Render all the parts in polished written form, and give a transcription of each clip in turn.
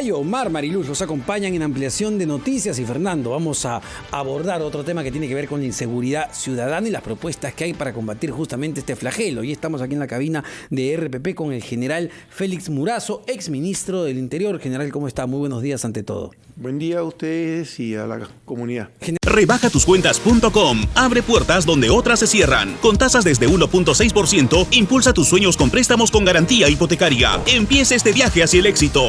Cayo, Omar, Mariluz nos acompañan en Ampliación de Noticias y Fernando, vamos a abordar otro tema que tiene que ver con la inseguridad ciudadana y las propuestas que hay para combatir justamente este flagelo. Y estamos aquí en la cabina de RPP con el general Félix Murazo, exministro del Interior. General, ¿cómo está? Muy buenos días ante todo. Buen día a ustedes y a la comunidad. Rebajatucuentas.com. Abre puertas donde otras se cierran. Con tasas desde 1.6%, impulsa tus sueños con préstamos con garantía hipotecaria. Empieza este viaje hacia el éxito.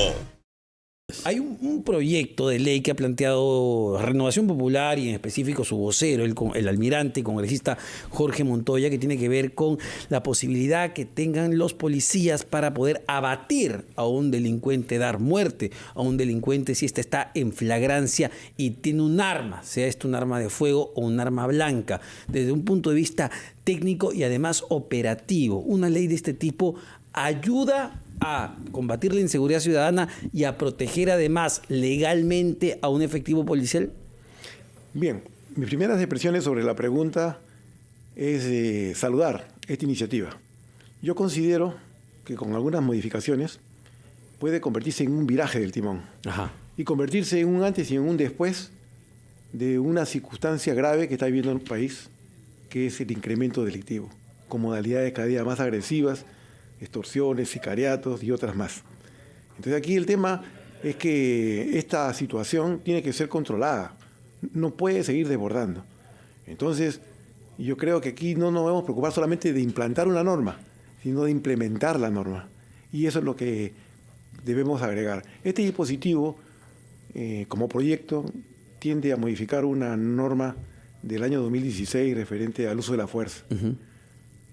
Hay un proyecto de ley que ha planteado Renovación Popular y en específico su vocero, el almirante y congresista Jorge Montoya, que tiene que ver con la posibilidad que tengan los policías para poder abatir a un delincuente, dar muerte a un delincuente si éste está en flagrancia y tiene un arma, sea esto un arma de fuego o un arma blanca, desde un punto de vista técnico y además operativo. Una ley de este tipo ayuda a combatir la inseguridad ciudadana y a proteger además legalmente a un efectivo policial? Bien, mis primeras expresiones sobre la pregunta es saludar esta iniciativa. Yo considero que con algunas modificaciones puede convertirse en un viraje del timón. Ajá. Y convertirse en un antes y en un después de una circunstancia grave que está viviendo el país, que es el incremento delictivo, con modalidades cada día más agresivas, extorsiones, sicariatos y otras más. Entonces aquí el tema es que esta situación tiene que ser controlada, no puede seguir desbordando. Entonces yo creo que aquí no nos debemos preocupar solamente de implantar una norma, sino de implementar la norma. Y eso es lo que debemos agregar. Este dispositivo, como proyecto, tiende a modificar una norma del año 2016 referente al uso de la fuerza. Uh-huh.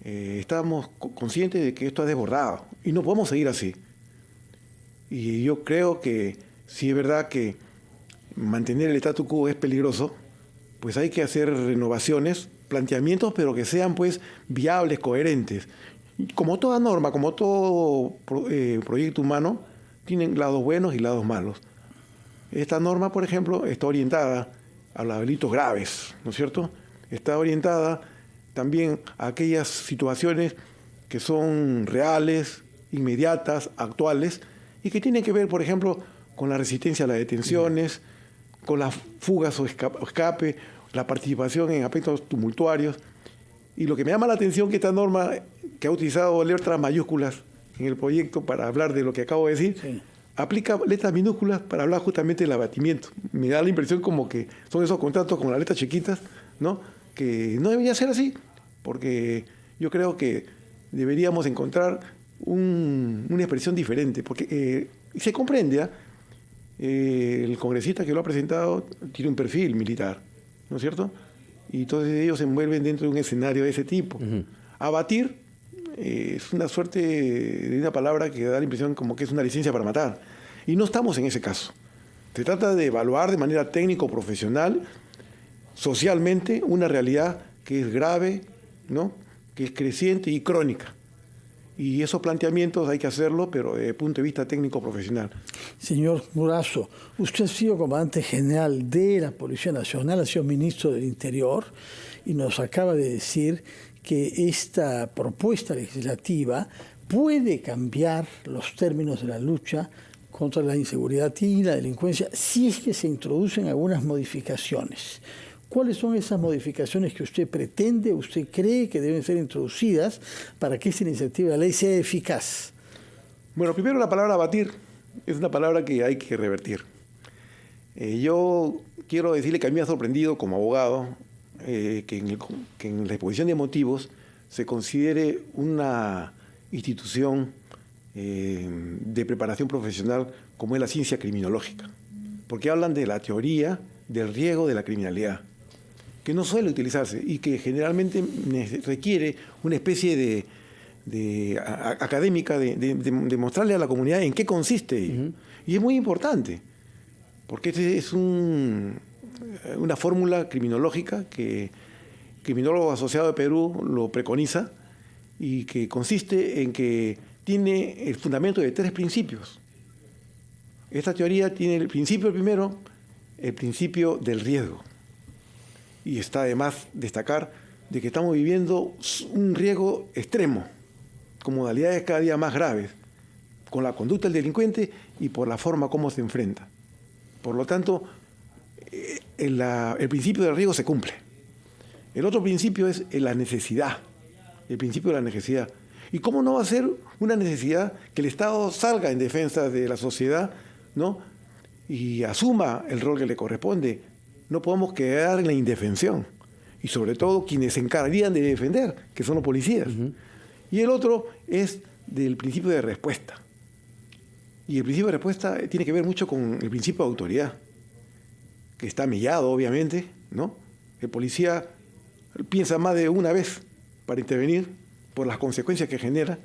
Estamos conscientes de que esto ha desbordado y no podemos seguir así. Y yo creo que si es verdad que mantener el statu quo es peligroso, pues hay que hacer renovaciones, planteamientos, pero que sean pues viables, coherentes. Como toda norma, como todo proyecto humano, tienen lados buenos y lados malos. Esta norma, por ejemplo, está orientada a los delitos graves, ¿no es cierto? Está orientada también a aquellas situaciones que son reales, inmediatas, actuales, y que tienen que ver, por ejemplo, con la resistencia a las detenciones, con las fugas o escape, la participación en aspectos tumultuarios. Y lo que me llama la atención es que esta norma, que ha utilizado letras mayúsculas en el proyecto para hablar de lo que acabo de decir, sí, aplica letras minúsculas para hablar justamente del abatimiento. Me da la impresión como que son esos contratos con las letras chiquitas, ¿no?, que no debería ser así, porque yo creo que deberíamos encontrar una expresión diferente, porque se comprende, el congresista que lo ha presentado tiene un perfil militar, ¿no es cierto? Y entonces ellos se envuelven dentro de un escenario de ese tipo. Uh-huh. Abatir es una suerte de una palabra que da la impresión como que es una licencia para matar, y no estamos en ese caso. Se trata de evaluar de manera técnico-profesional, socialmente, una realidad que es grave, ¿no?, que es creciente y crónica. Y esos planteamientos hay que hacerlo, pero desde el punto de vista técnico-profesional. Señor Murazo, usted ha sido comandante general de la Policía Nacional, ha sido ministro del Interior, y nos acaba de decir que esta propuesta legislativa puede cambiar los términos de la lucha contra la inseguridad y la delincuencia si es que se introducen algunas modificaciones. ¿Cuáles son esas modificaciones que usted pretende, usted cree que deben ser introducidas para que esta iniciativa de ley sea eficaz? Bueno, primero la palabra abatir es una palabra que hay que revertir. Yo quiero decirle que a mí me ha sorprendido como abogado que en la exposición de motivos se considere una institución de preparación profesional como es la ciencia criminológica, porque hablan de la teoría del riesgo de la criminalidad, que no suele utilizarse y que generalmente requiere una especie de académica de mostrarle a la comunidad en qué consiste ello. Uh-huh. Y es muy importante, porque este es una fórmula criminológica que Criminólogo Asociado de Perú lo preconiza y que consiste en que tiene el fundamento de 3 principios. Esta teoría tiene el principio primero, el principio del riesgo. Y está además destacar de que estamos viviendo un riesgo extremo, con modalidades cada día más graves, con la conducta del delincuente y por la forma como se enfrenta. Por lo tanto, el principio del riesgo se cumple. El otro principio es la necesidad, el principio de la necesidad. ¿Y cómo no va a ser una necesidad que el Estado salga en defensa de la sociedad, ¿no? Y asuma el rol que le corresponde? No podemos quedar en la indefensión. Y sobre todo quienes se encargarían de defender, que son los policías. Y el otro es del principio de respuesta. Y el principio de respuesta tiene que ver mucho con el principio de autoridad, que está mellado, obviamente, ¿no? El policía piensa más de una vez para intervenir por las consecuencias que genera,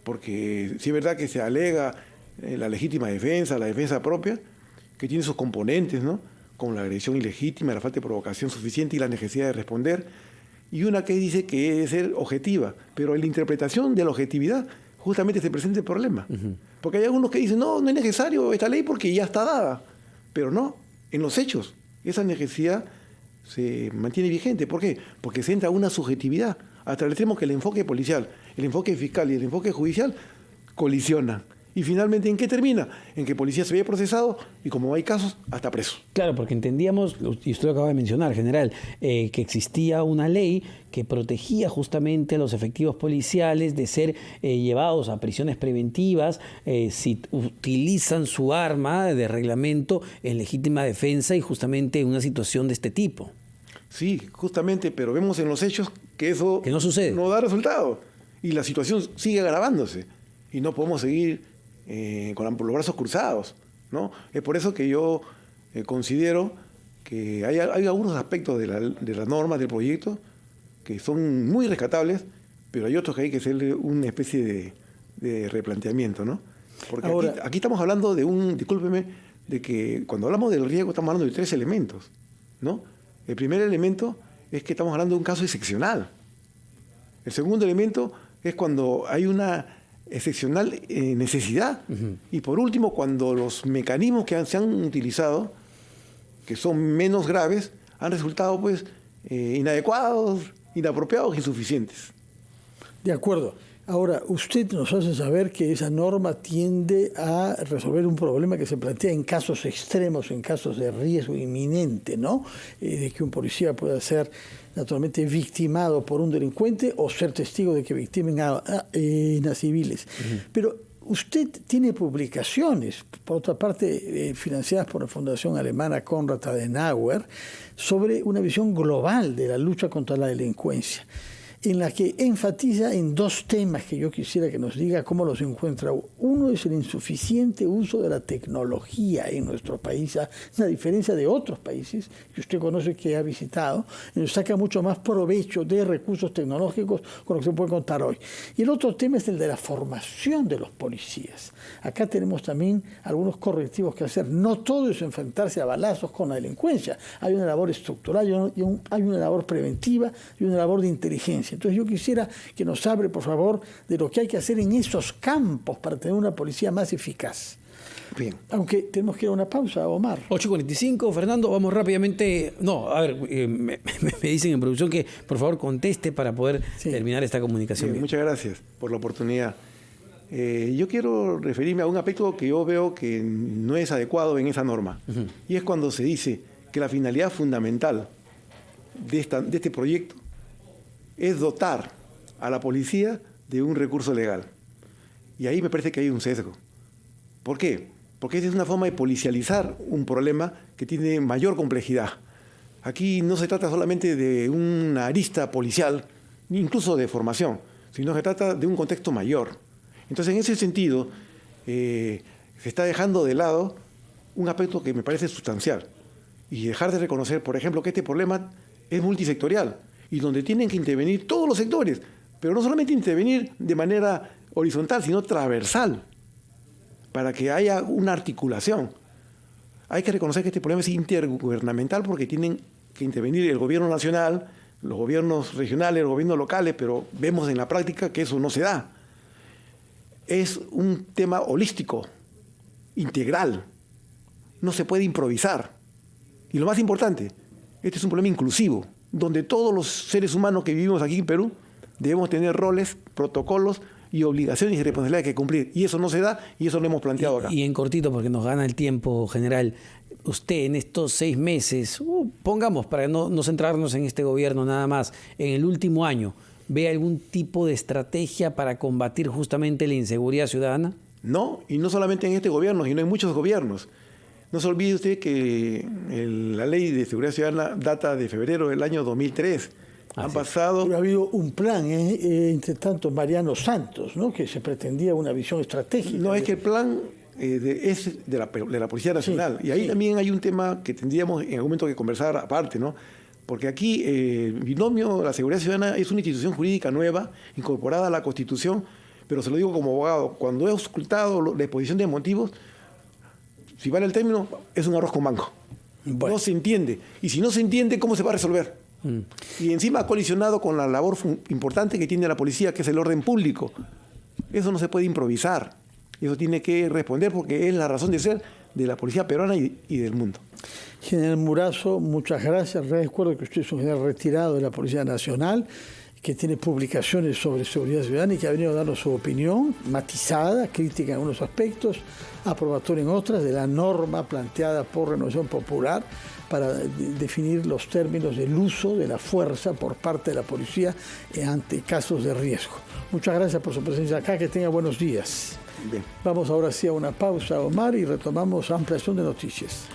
porque sí es verdad que se alega la legítima defensa, la defensa propia, que tiene sus componentes, ¿no? Como la agresión ilegítima, la falta de provocación suficiente y la necesidad de responder, y una que dice que debe ser objetiva, pero en la interpretación de la objetividad justamente se presenta el problema. Porque hay algunos que dicen, no es necesario esta ley porque ya está dada, pero no, en los hechos esa necesidad se mantiene vigente. ¿Por qué? Porque se entra una subjetividad, hasta el extremo que el enfoque policial, el enfoque fiscal y el enfoque judicial colisionan. Y finalmente, ¿en qué termina? En que el policía se ve procesado y, como hay casos, hasta preso. Claro, porque entendíamos, y usted lo acaba de mencionar, general, que existía una ley que protegía justamente a los efectivos policiales de ser llevados a prisiones preventivas si utilizan su arma de reglamento en legítima defensa y justamente en una situación de este tipo. Sí, justamente, pero vemos en los hechos que eso no sucede. No da resultado. Y la situación sigue agravándose. Y no podemos seguir con los brazos cruzados, ¿no? Es por eso que yo considero que hay algunos aspectos de las normas del proyecto que son muy rescatables, pero hay otros que hay que hacerle una especie de replanteamiento, ¿no? Porque ahora, aquí estamos hablando discúlpeme, de que cuando hablamos del riesgo estamos hablando de 3 elementos, ¿no? El primer elemento es que estamos hablando de un caso excepcional. El segundo elemento es cuando hay una excepcional necesidad. Y por último, cuando los mecanismos que se han utilizado, que son menos graves, han resultado pues inadecuados, inapropiados, insuficientes. De acuerdo. Ahora, usted nos hace saber que esa norma tiende a resolver un problema que se plantea en casos extremos, en casos de riesgo inminente, ¿no? De que un policía pueda ser naturalmente victimado por un delincuente o ser testigo de que victimen a civiles. Pero usted tiene publicaciones, por otra parte, financiadas por la Fundación Alemana Konrad Adenauer, sobre una visión global de la lucha contra la delincuencia, en la que enfatiza en 2 temas que yo quisiera que nos diga cómo los encuentra. Uno es el insuficiente uso de la tecnología en nuestro país, a diferencia de otros países que usted conoce, que ha visitado, nos saca mucho más provecho de recursos tecnológicos con lo que se puede contar hoy. Y el otro tema es el de la formación de los policías. Acá tenemos también algunos correctivos que hacer. No todo es enfrentarse a balazos con la delincuencia. Hay una labor estructural, hay una labor preventiva y una labor de inteligencia. Entonces yo quisiera que nos hable, por favor, de lo que hay que hacer en esos campos para tener una policía más eficaz. Bien. Aunque tenemos que ir a una pausa, Omar. 8:45, Fernando, vamos rápidamente. No, a ver, me dicen en producción que por favor conteste para poder terminar esta comunicación. Bien, muchas gracias por la oportunidad. Yo quiero referirme a un aspecto que yo veo que no es adecuado en esa norma. Y es cuando se dice que la finalidad fundamental de este proyecto es dotar a la policía de un recurso legal. Y ahí me parece que hay un sesgo. ¿Por qué? Porque esa es una forma de policializar un problema que tiene mayor complejidad. Aquí no se trata solamente de una arista policial, ni incluso de formación, sino se trata de un contexto mayor. Entonces, en ese sentido, se está dejando de lado un aspecto que me parece sustancial y dejar de reconocer, por ejemplo, que este problema es multisectorial y donde tienen que intervenir todos los sectores, pero no solamente intervenir de manera horizontal, sino transversal, para que haya una articulación. Hay que reconocer que este problema es intergubernamental porque tienen que intervenir el gobierno nacional, los gobiernos regionales, los gobiernos locales, pero vemos en la práctica que eso no se da. Es un tema holístico, integral, no se puede improvisar. Y lo más importante, este es un problema inclusivo, donde todos los seres humanos que vivimos aquí en Perú debemos tener roles, protocolos y obligaciones y responsabilidades que cumplir. Y eso no se da y eso lo hemos planteado acá. Y en cortito, porque nos gana el tiempo, general, usted en estos 6 meses, pongamos para no centrarnos en este gobierno nada más, en el último año, ¿ve algún tipo de estrategia para combatir justamente la inseguridad ciudadana? No, y no solamente en este gobierno, sino en muchos gobiernos. No se olvide usted que la ley de seguridad ciudadana data de febrero del año 2003. Han pasado... Pero ha habido un plan, entre tanto, Mariano Santos, ¿no?, que se pretendía una visión estratégica. No, es que el plan es de la Policía Nacional. Sí, y ahí también hay un tema que tendríamos en algún momento que conversar aparte, ¿no? Porque aquí el binomio de la seguridad ciudadana es una institución jurídica nueva, incorporada a la Constitución, pero se lo digo como abogado, cuando he auscultado la exposición de motivos, si vale el término, es un arroz con mango. Bueno. No se entiende. Y si no se entiende, ¿cómo se va a resolver? Y encima ha colisionado con la labor importante que tiene la policía, que es el orden público. Eso no se puede improvisar. Eso tiene que responder porque es la razón de ser de la policía peruana y del mundo. General Murazo, muchas gracias. Recuerdo que usted es un general retirado de la Policía Nacional, que tiene publicaciones sobre seguridad ciudadana y que ha venido a darnos su opinión matizada, crítica en algunos aspectos, aprobatoria en otras, de la norma planteada por Renovación Popular para definir los términos del uso de la fuerza por parte de la policía ante casos de riesgo. Muchas gracias por su presencia acá, que tenga buenos días. Bien. Vamos ahora sí a una pausa, Omar, y retomamos ampliación de noticias.